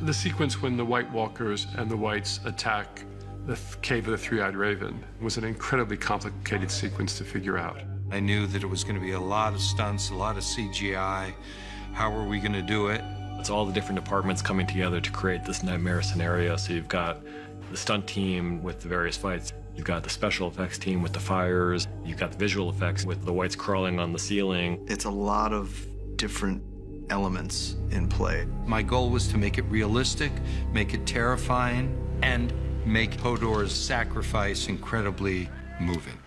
The sequence when the White Walkers and the Whites attack the cave of the Three-Eyed Raven was an incredibly complicated sequence to figure out. I knew that it was going to be a lot of stunts, a lot of CGI. How were we going to do it? It's all the different departments coming together to create this nightmare scenario. So you've got the stunt team with the various fights. You've got the special effects team with the fires. You've got the visual effects with the Whites crawling on the ceiling. It's a lot of different elements in play. My goal was to make it realistic, make it terrifying, and make HoldTheDoor's sacrifice incredibly moving.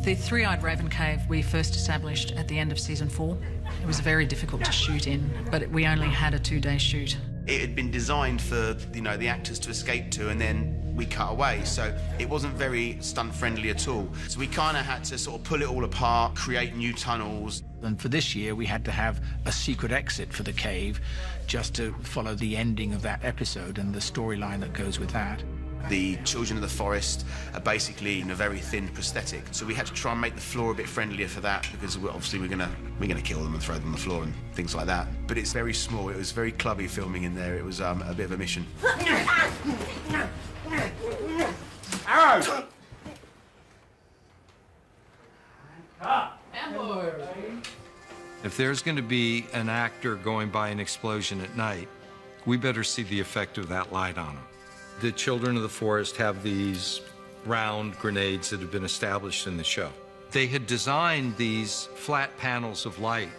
The Three-Eyed Raven Cave we first established at the end of season 4. It was very difficult to shoot in, but we only had a 2-day shoot. It had been designed for, the actors to escape to, and then we cut away, so it wasn't very stunt-friendly at all. So we kind of had to sort of pull it all apart, create new tunnels. And for this year, we had to have a secret exit for the cave just to follow the ending of that episode and the storyline that goes with that. The children of the forest are basically in a very thin prosthetic, so we had to try and make the floor a bit friendlier for that, because obviously we're gonna kill them and throw them on the floor and things like that. But it's very small. It was very clubby filming in there. It was a bit of a mission. Arrow! If there's going to be an actor going by an explosion at night, we better see the effect of that light on them. The children of the forest have these round grenades that have been established in the show. They had designed these flat panels of light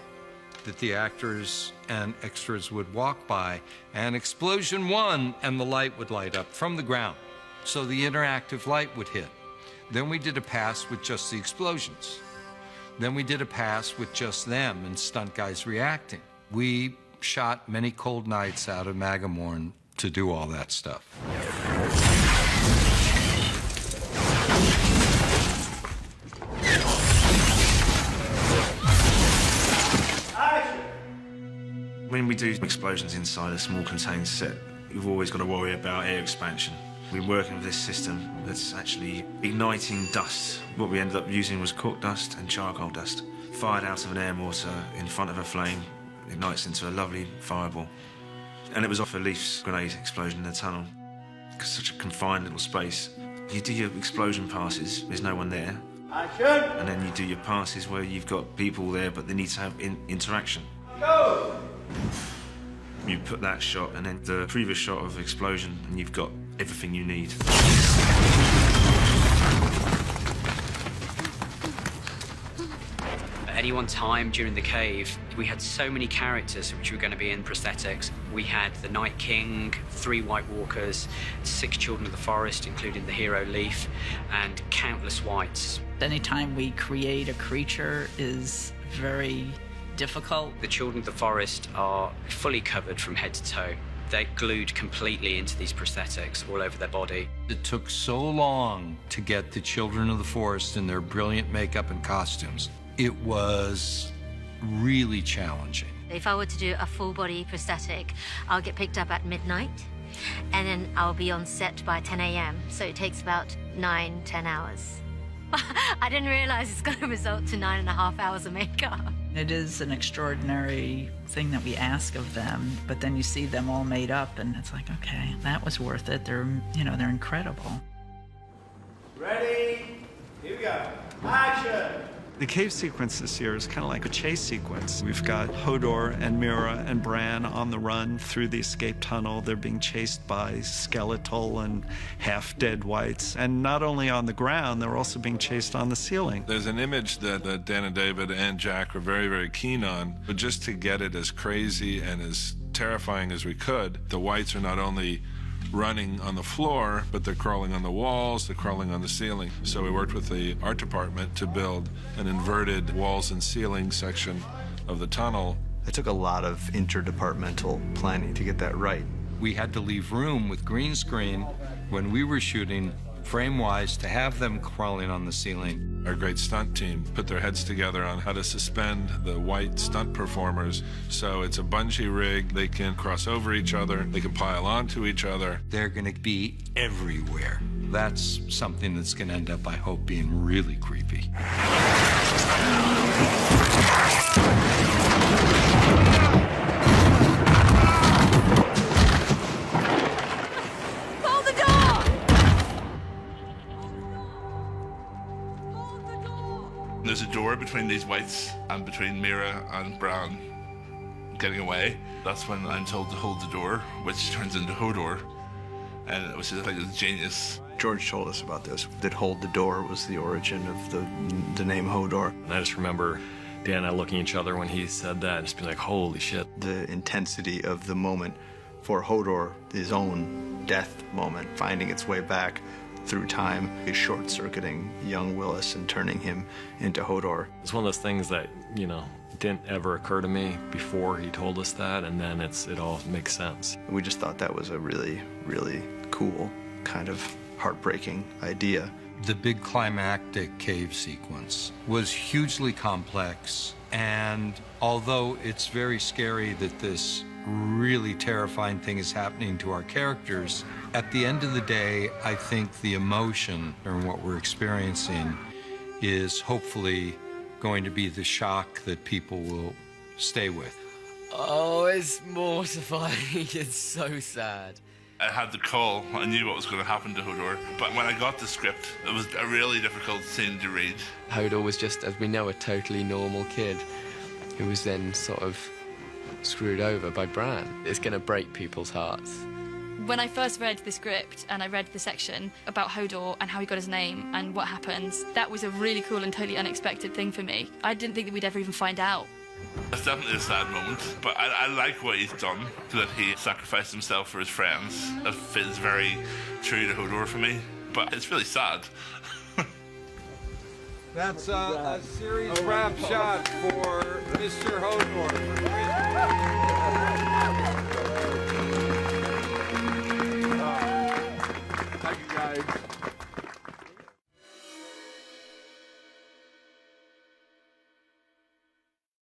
that the actors and extras would walk by, and explosion 1, and the light would light up from the ground. So the interactive light would hit. Then we did a pass with just the explosions. Then we did a pass with just them and stunt guys reacting. We shot many cold nights out of Magamorn to do all that stuff. When we do explosions inside a small contained set, we've always got to worry about air expansion. We're working with this system that's actually igniting dust. What we ended up using was cork dust and charcoal dust, fired out of an air mortar in front of a flame, ignites into a lovely fireball. And it was off a Leaf's grenade explosion in the tunnel. It's such a confined little space. You do your explosion passes, there's no one there. Action! And then you do your passes where you've got people there, but they need to have interaction. Go! You put that shot and then the previous shot of explosion, and you've got everything you need. At any one time during the cave, we had so many characters which were going to be in prosthetics. We had the Night King, 3 White Walkers, 6 Children of the Forest, including the hero Leaf, and countless Whites. Anytime we create a creature is very difficult. The Children of the Forest are fully covered from head to toe. They're glued completely into these prosthetics all over their body. It took so long to get the Children of the Forest in their brilliant makeup and costumes. It was really challenging. If I were to do a full body prosthetic, I'll get picked up at midnight, and then I'll be on set by 10 a.m. So it takes about 9-10 hours. I didn't realize it's going to result to 9.5 hours of makeup. It is an extraordinary thing that we ask of them, but then you see them all made up and it's like, okay, that was worth it. They're incredible. Ready? Here we go. Action! The cave sequence this year is kind of like a chase sequence. We've got HoldTheDoor and Mira and Bran on the run through the escape tunnel. They're being chased by skeletal and half-dead Whites. And not only on the ground, they're also being chased on the ceiling. There's an image that Dan and David and Jack were very, very keen on, but just to get it as crazy and as terrifying as we could, the Whites are not only running on the floor, but they're crawling on the walls, they're crawling on the ceiling. So we worked with the art department to build an inverted walls and ceiling section of the tunnel. It took a lot of interdepartmental planning to get that right. We had to leave room with green screen when we were shooting frame-wise to have them crawling on the ceiling. Our great stunt team put their heads together on how to suspend the White stunt performers. So it's a bungee rig. They can cross over each other. They can pile onto each other. They're going to be everywhere. That's something that's going to end up, I hope, being really creepy. Hold the door! There's a door between these whites and between Mira and Bran getting away. That's when I'm told to hold the door, which turns into HoldTheDoor, and which is like a genius. George told us about this, that HoldTheDoor was the origin of the name HoldTheDoor. And I just remember Dan and I looking at each other when he said that and just being like, holy shit. The intensity of the moment for HoldTheDoor, his own death moment, finding its way back through time, is short-circuiting young Willis and turning him into HoldTheDoor. It's one of those things that, you know, didn't ever occur to me before he told us that, and then it all makes sense. We just thought that was a really, really cool, kind of heartbreaking idea. The big climactic cave sequence was hugely complex, and although it's very scary that this really terrifying thing is happening to our characters, at the end of the day, I think the emotion and what we're experiencing is hopefully going to be the shock that people will stay with. Oh, it's mortifying. It's so sad. I had the call. I knew what was going to happen to HoldTheDoor, but when I got the script, it was a really difficult scene to read. HoldTheDoor was just, as we know, a totally normal kid who was then sort of screwed over by Bran. It's going to break people's hearts. When I first read the script and I read the section about HoldTheDoor and how he got his name and what happens, that was a really cool and totally unexpected thing for me. I didn't think that we'd ever even find out. It's definitely a sad moment, but I like what he's done, that he sacrificed himself for his friends. That feels very true to HoldTheDoor for me, but it's really sad. That's a series wrap shot for Mr. HoldTheDoor.